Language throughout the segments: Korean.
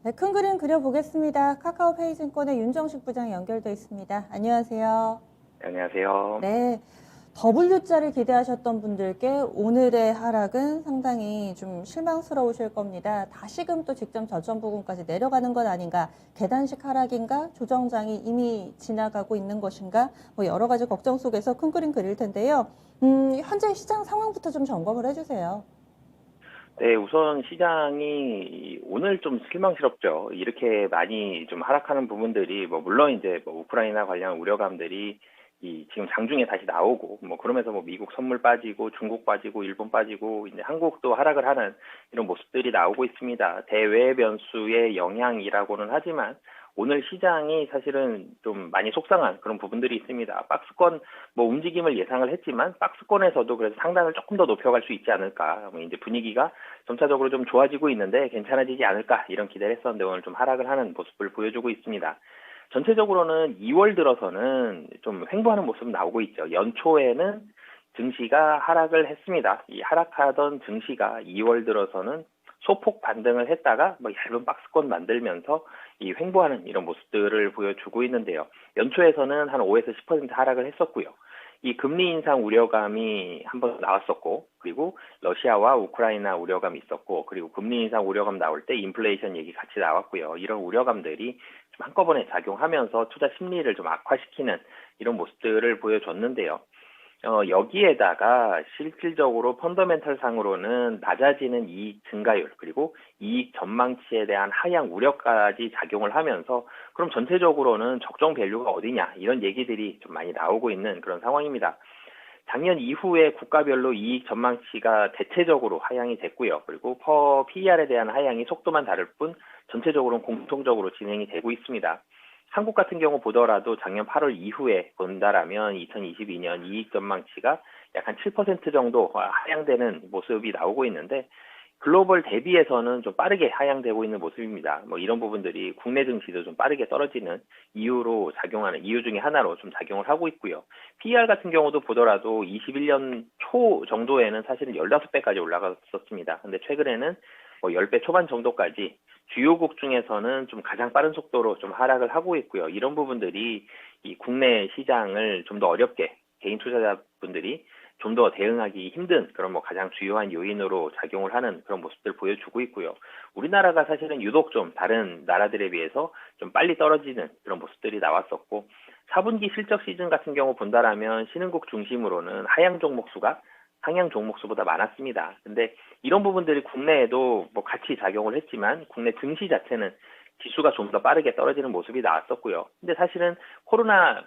네, 큰 그림 그려보겠습니다. 카카오페이증권의 윤정식 부장 연결돼 있습니다. 안녕하세요. 안녕하세요. 네, W자를 기대하셨던 분들께 오늘의 하락은 상당히 좀 실망스러우실 겁니다. 다시금 또 직전 저점 부근까지 내려가는 건 아닌가, 계단식 하락인가, 조정장이 이미 지나가고 있는 것인가, 뭐 여러 가지 걱정 속에서 큰 그림 그릴 텐데요. 현재 시장 상황부터 좀 점검을 해주세요. 네, 우선 시장이 오늘 좀 실망스럽죠. 이렇게 많이 좀 하락하는 부분들이, 물론 이제 우크라이나 관련 우려감들이 지금 장중에 다시 나오고, 그러면서 미국 선물 빠지고, 중국 빠지고, 일본 빠지고, 이제 한국도 하락을 하는 이런 모습들이 나오고 있습니다. 대외 변수의 영향이라고는 하지만, 오늘 시장이 사실은 좀 많이 속상한 그런 부분들이 있습니다. 박스권 움직임을 예상을 했지만 박스권에서도 그래서 상단을 조금 더 높여갈 수 있지 않을까. 이제 분위기가 점차적으로 좀 좋아지고 있는데 괜찮아지지 않을까 이런 기대를 했었는데 오늘 좀 하락을 하는 모습을 보여주고 있습니다. 전체적으로는 2월 들어서는 좀 횡보하는 모습 나오고 있죠. 연초에는 증시가 하락을 했습니다. 이 하락하던 증시가 2월 들어서는 소폭 반등을 했다가 얇은 박스권 만들면서 이 횡보하는 이런 모습들을 보여주고 있는데요. 연초에서는 한 5에서 10% 하락을 했었고요. 이 금리 인상 우려감이 한번 나왔었고, 그리고 러시아와 우크라이나 우려감이 있었고, 그리고 금리 인상 우려감 나올 때 인플레이션 얘기 같이 나왔고요. 이런 우려감들이 좀 한꺼번에 작용하면서 투자 심리를 좀 악화시키는 이런 모습들을 보여줬는데요. 여기에다가 실질적으로 펀더멘털 상으로는 낮아지는 이익 증가율 그리고 이익 전망치에 대한 하향 우려까지 작용을 하면서 그럼 전체적으로는 적정 밸류가 어디냐 이런 얘기들이 좀 많이 나오고 있는 그런 상황입니다. 작년 이후에 국가별로 이익 전망치가 대체적으로 하향이 됐고요. 그리고 PER에 대한 하향이 속도만 다를 뿐 전체적으로는 공통적으로 진행이 되고 있습니다. 한국 같은 경우 보더라도 작년 8월 이후에 본다라면 2022년 이익 전망치가 약 한 7% 정도 하향되는 모습이 나오고 있는데 글로벌 대비해서는 좀 빠르게 하향되고 있는 모습입니다. 이런 부분들이 국내 증시도 좀 빠르게 떨어지는 이유로 작용하는 이유 중에 하나로 좀 작용을 하고 있고요. PER 같은 경우도 보더라도 21년 초 정도에는 사실은 15배까지 올라갔었습니다. 근데 최근에는 10배 초반 정도까지 주요국 중에서는 좀 가장 빠른 속도로 좀 하락을 하고 있고요. 이런 부분들이 이 국내 시장을 좀 더 어렵게 개인 투자자분들이 좀 더 대응하기 힘든 그런 가장 주요한 요인으로 작용을 하는 그런 모습들 보여주고 있고요. 우리나라가 사실은 유독 좀 다른 나라들에 비해서 좀 빨리 떨어지는 그런 모습들이 나왔었고 4분기 실적 시즌 같은 경우 본다라면 신흥국 중심으로는 하향 종목 수가 상향 종목 수보다 많았습니다. 근데 이런 부분들이 국내에도 같이 작용을 했지만 국내 증시 자체는 지수가 좀 더 빠르게 떨어지는 모습이 나왔었고요. 근데 사실은 코로나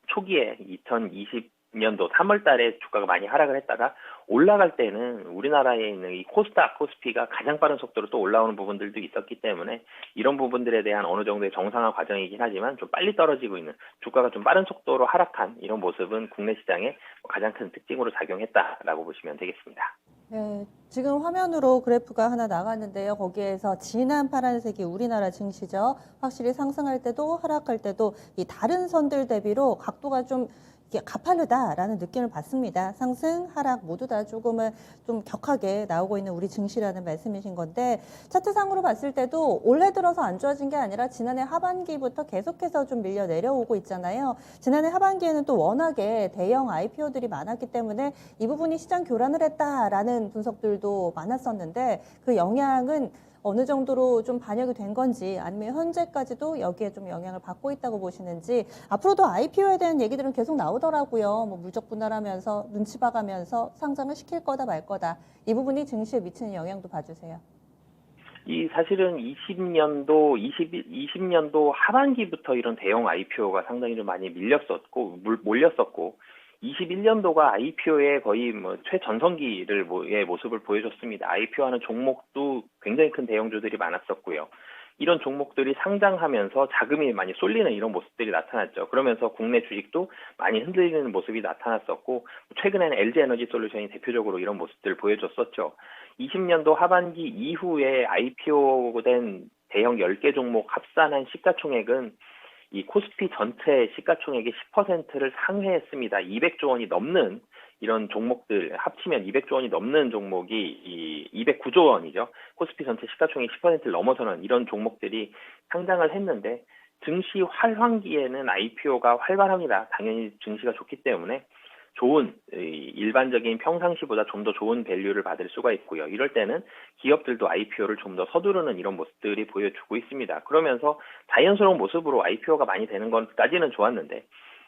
초기에 2020년도 3월 달에 주가가 많이 하락을 했다가 올라갈 때는 우리나라에 있는 이 코스닥, 코스피가 가장 빠른 속도로 또 올라오는 부분들도 있었기 때문에 이런 부분들에 대한 어느 정도의 정상화 과정이긴 하지만 좀 빨리 떨어지고 있는 주가가 좀 빠른 속도로 하락한 이런 모습은 국내 시장의 가장 큰 특징으로 작용했다라고 보시면 되겠습니다. 네, 지금 화면으로 그래프가 하나 나갔는데요. 거기에서 진한 파란색이 우리나라 증시죠. 확실히 상승할 때도 하락할 때도 이 다른 선들 대비로 각도가 좀 이게 가파르다라는 느낌을 받습니다. 상승, 하락 모두 다 조금은 좀 격하게 나오고 있는 우리 증시라는 말씀이신 건데 차트상으로 봤을 때도 올해 들어서 안 좋아진 게 아니라 지난해 하반기부터 계속해서 좀 밀려 내려오고 있잖아요. 지난해 하반기에는 또 워낙에 대형 IPO들이 많았기 때문에 이 부분이 시장 교란을 했다라는 분석들도 많았었는데 그 영향은 어느 정도로 좀 반영이 된 건지 아니면 현재까지도 여기에 좀 영향을 받고 있다고 보시는지 앞으로도 IPO에 대한 얘기들은 계속 나오더라고요. 물적 분할하면서 눈치 봐가면서 상장을 시킬 거다 말 거다. 이 부분이 증시에 미치는 영향도 봐주세요. 이 사실은 20년도 하반기부터 이런 대형 IPO가 상당히 좀 많이 몰렸었고 21년도가 IPO의 거의 최전성기를 의 모습을 보여줬습니다. IPO하는 종목도 굉장히 큰 대형주들이 많았었고요. 이런 종목들이 상장하면서 자금이 많이 쏠리는 이런 모습들이 나타났죠. 그러면서 국내 주식도 많이 흔들리는 모습이 나타났었고 최근에는 LG에너지솔루션이 대표적으로 이런 모습들을 보여줬었죠. 20년도 하반기 이후에 IPO된 대형 10개 종목 합산한 시가총액은 이 코스피 전체 시가총액의 10%를 상회했습니다. 200조 원이 넘는 이런 종목들 합치면 200조 원이 넘는 종목이 이 209조 원이죠. 코스피 전체 시가총액 10%를 넘어서는 이런 종목들이 상장을 했는데 증시 활황기에는 IPO가 활발합니다. 당연히 증시가 좋기 때문에 좋은 일반적인 평상시보다 좀 더 좋은 밸류를 받을 수가 있고요. 이럴 때는 기업들도 IPO를 좀 더 서두르는 이런 모습들이 보여주고 있습니다. 그러면서 자연스러운 모습으로 IPO가 많이 되는 것까지는 좋았는데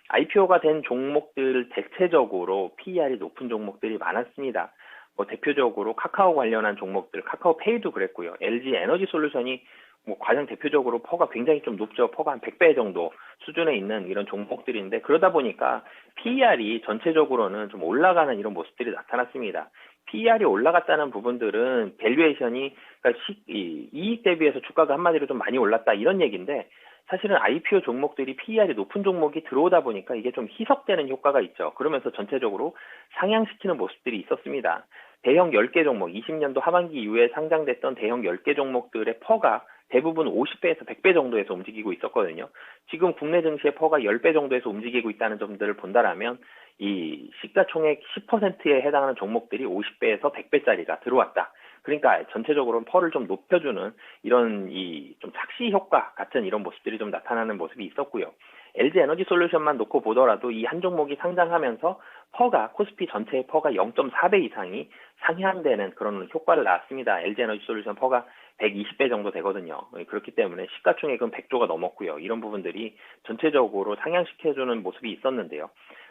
IPO가 된 종목들 대체적으로 PER이 높은 종목들이 많았습니다. 뭐 대표적으로 카카오 관련한 종목들, 카카오페이도 그랬고요. LG 에너지 솔루션이 뭐 가장 대표적으로 퍼가 굉장히 좀 높죠. 퍼가 한 100배 정도 수준에 있는 이런 종목들인데 그러다 보니까 PER이 전체적으로는 좀 올라가는 이런 모습들이 나타났습니다. PER이 올라갔다는 부분들은 밸류에이션이 그러니까 이익 대비해서 주가가 한마디로 좀 많이 올랐다 이런 얘기인데 사실은 IPO 종목들이 PER이 높은 종목이 들어오다 보니까 이게 좀 희석되는 효과가 있죠. 그러면서 전체적으로 상향시키는 모습들이 있었습니다. 대형 10개 종목, 20년도 하반기 이후에 상장됐던 대형 10개 종목들의 퍼가 대부분 50배에서 100배 정도에서 움직이고 있었거든요. 지금 국내 증시의 퍼가 10배 정도에서 움직이고 있다는 점들을 본다라면 이 시가총액 10%에 해당하는 종목들이 50배에서 100배짜리가 들어왔다. 그러니까 전체적으로 퍼를 좀 높여주는 이런 이 좀 착시 효과 같은 이런 모습들이 좀 나타나는 모습이 있었고요. LG 에너지 솔루션만 놓고 보더라도 이 한 종목이 상장하면서 퍼가 코스피 전체의 퍼가 0.4배 이상이 상향되는 그런 효과를 낳았습니다. LG 에너지 솔루션 퍼가 120배 정도 되거든요. 그렇기 때문에 시가총액은 100조가 넘었고요. 이런 부분들이 전체적으로 상향시켜주는 모습이 있었는데요.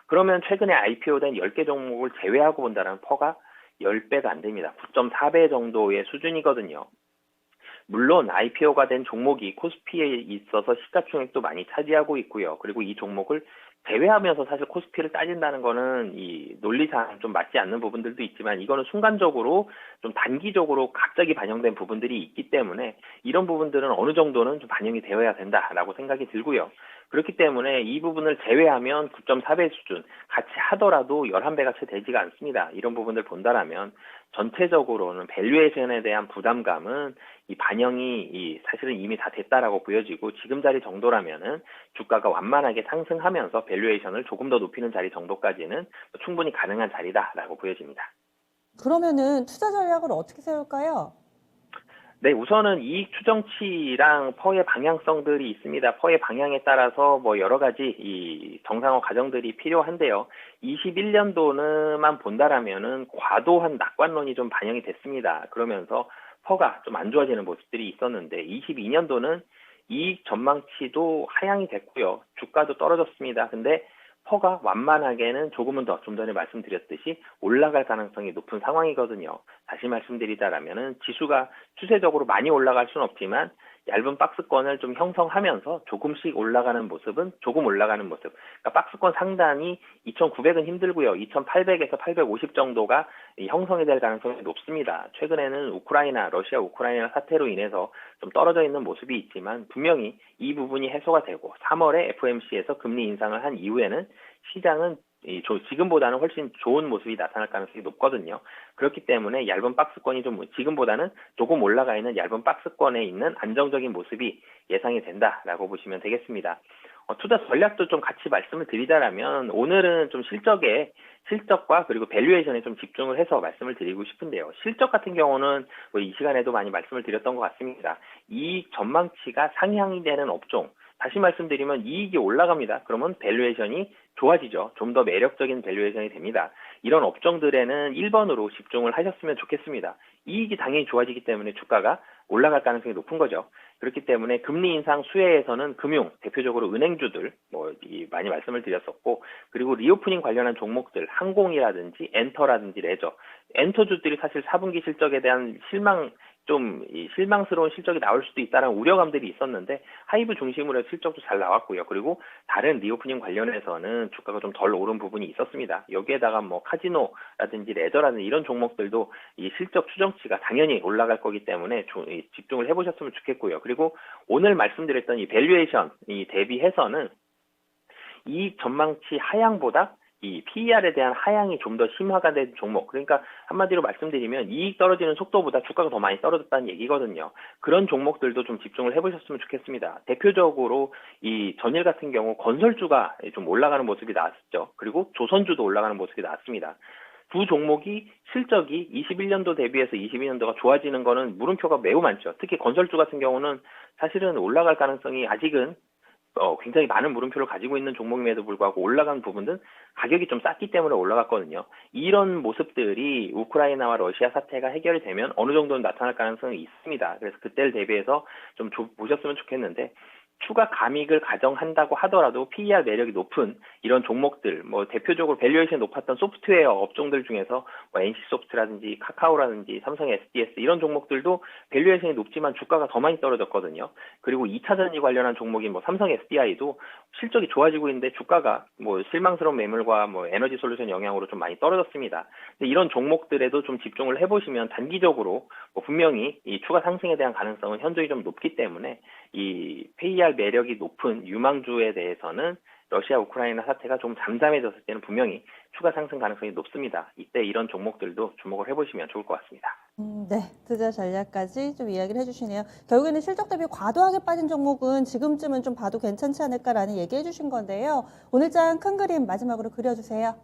그러면 최근에 IPO된 10개 종목을 제외하고 본다면 퍼가 10배가 안 됩니다. 9.4배 정도의 수준이거든요. 물론 IPO가 된 종목이 코스피에 있어서 시가총액도 많이 차지하고 있고요. 그리고 이 종목을 제외하면서 사실 코스피를 따진다는 거는 이 논리상 좀 맞지 않는 부분들도 있지만 이거는 순간적으로 좀 단기적으로 갑자기 반영된 부분들이 있기 때문에 이런 부분들은 어느 정도는 좀 반영이 되어야 된다라고 생각이 들고요. 그렇기 때문에 이 부분을 제외하면 9.4배 수준 같이 하더라도 11배가 채 되지가 않습니다. 이런 부분들 본다라면 전체적으로는 밸류에이션에 대한 부담감은 이 반영이 사실은 이미 다 됐다라고 보여지고 지금 자리 정도라면은 주가가 완만하게 상승하면서 밸류에이션을 조금 더 높이는 자리 정도까지는 충분히 가능한 자리다라고 보여집니다. 그러면은 투자 전략을 어떻게 세울까요? 네, 우선은 이익 추정치랑 퍼의 방향성들이 있습니다. 퍼의 방향에 따라서 뭐 여러 가지 이 정상화 과정들이 필요한데요. 21년도만 본다라면은 과도한 낙관론이 좀 반영이 됐습니다. 그러면서 퍼가 좀 안 좋아지는 모습들이 있었는데 22년도는 이익 전망치도 하향이 됐고요. 주가도 떨어졌습니다. 근데 퍼가 완만하게는 조금은 더 좀 전에 말씀드렸듯이 올라갈 가능성이 높은 상황이거든요. 다시 말씀드리자라면은 지수가 추세적으로 많이 올라갈 수는 없지만 얇은 박스권을 좀 형성하면서 조금씩 올라가는 모습은 조금 올라가는 모습. 그러니까 박스권 상단이 2,900은 힘들고요. 2,800에서 850 정도가 형성이 될 가능성이 높습니다. 최근에는 러시아 우크라이나 사태로 인해서 좀 떨어져 있는 모습이 있지만 분명히 이 부분이 해소가 되고 3월에 FOMC에서 금리 인상을 한 이후에는 시장은 지금보다는 훨씬 좋은 모습이 나타날 가능성이 높거든요. 그렇기 때문에 얇은 박스권이 좀 지금보다는 조금 올라가 있는 얇은 박스권에 있는 안정적인 모습이 예상이 된다라고 보시면 되겠습니다. 투자 전략도 좀 같이 말씀을 드리자라면 오늘은 좀 실적과 그리고 밸류에이션에 좀 집중을 해서 말씀을 드리고 싶은데요. 실적 같은 경우는 뭐 이 시간에도 많이 말씀을 드렸던 것 같습니다. 이익 전망치가 상향이 되는 업종, 다시 말씀드리면 이익이 올라갑니다. 그러면 밸류에이션이 좋아지죠. 좀 더 매력적인 밸류에이션이 됩니다. 이런 업종들에는 1번으로 집중을 하셨으면 좋겠습니다. 이익이 당연히 좋아지기 때문에 주가가 올라갈 가능성이 높은 거죠. 그렇기 때문에 금리 인상 수혜에서는 금융, 대표적으로 은행주들 많이 말씀을 드렸었고 그리고 리오프닝 관련한 종목들, 항공이라든지 엔터라든지 레저, 엔터주들이 사실 4분기 실적에 대한 실망스러운 실적이 나올 수도 있다는 우려감들이 있었는데 하이브 중심으로 해서 실적도 잘 나왔고요. 그리고 다른 리오프닝 관련해서는 주가가 좀 덜 오른 부분이 있었습니다. 여기에다가 뭐 카지노라든지 레저라든지 이런 종목들도 이 실적 추정치가 당연히 올라갈 거기 때문에 집중을 해보셨으면 좋겠고요. 그리고 오늘 말씀드렸던 이 밸류에이션 대비해서는 이익 전망치 하향보다 이 PER에 대한 하향이 좀 더 심화가 된 종목. 그러니까 한마디로 말씀드리면 이익 떨어지는 속도보다 주가가 더 많이 떨어졌다는 얘기거든요. 그런 종목들도 좀 집중을 해보셨으면 좋겠습니다. 대표적으로 이 전일 같은 경우 건설주가 좀 올라가는 모습이 나왔죠. 그리고 조선주도 올라가는 모습이 나왔습니다. 두 종목이 실적이 21년도 대비해서 22년도가 좋아지는 거는 물음표가 매우 많죠. 특히 건설주 같은 경우는 사실은 올라갈 가능성이 아직은 굉장히 많은 물음표를 가지고 있는 종목임에도 불구하고 올라간 부분은 가격이 좀 쌌기 때문에 올라갔거든요. 이런 모습들이 우크라이나와 러시아 사태가 해결이 되면 어느 정도는 나타날 가능성이 있습니다. 그래서 그때를 대비해서 좀 보셨으면 좋겠는데, 추가 감익을 가정한다고 하더라도 PER 매력이 높은 이런 종목들, 뭐 대표적으로 밸류에이션이 높았던 소프트웨어 업종들 중에서 뭐 NC소프트라든지 카카오라든지 삼성 SDS 이런 종목들도 밸류에이션이 높지만 주가가 더 많이 떨어졌거든요. 그리고 2차 전지 관련한 종목인 뭐 삼성 SDI도 실적이 좋아지고 있는데 주가가 뭐 실망스러운 매물과 뭐 에너지 솔루션 영향으로 좀 많이 떨어졌습니다. 근데 이런 종목들에도 좀 집중을 해보시면 단기적으로 뭐 분명히 이 추가 상승에 대한 가능성은 현저히 좀 높기 때문에 이 PER 매력이 높은 유망주에 대해서는 러시아 우크라이나 사태가 좀 잠잠해졌을 때는 분명히 추가 상승 가능성이 높습니다. 이때 이런 종목들도 주목을 해보시면 좋을 것 같습니다. 네, 투자 전략까지 좀 이야기를 해주시네요. 결국에는 실적 대비 과도하게 빠진 종목은 지금쯤은 좀 봐도 괜찮지 않을까라는 얘기해 주신 건데요. 오늘장 큰 그림 마지막으로 그려주세요.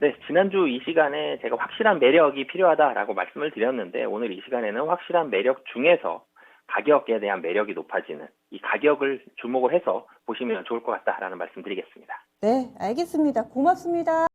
네, 지난주 이 시간에 제가 확실한 매력이 필요하다라고 말씀을 드렸는데, 오늘 이 시간에는 확실한 매력 중에서 가격에 대한 매력이 높아지는 이 가격을 주목을 해서 보시면 좋을 것 같다라는 말씀 드리겠습니다. 네, 알겠습니다. 고맙습니다.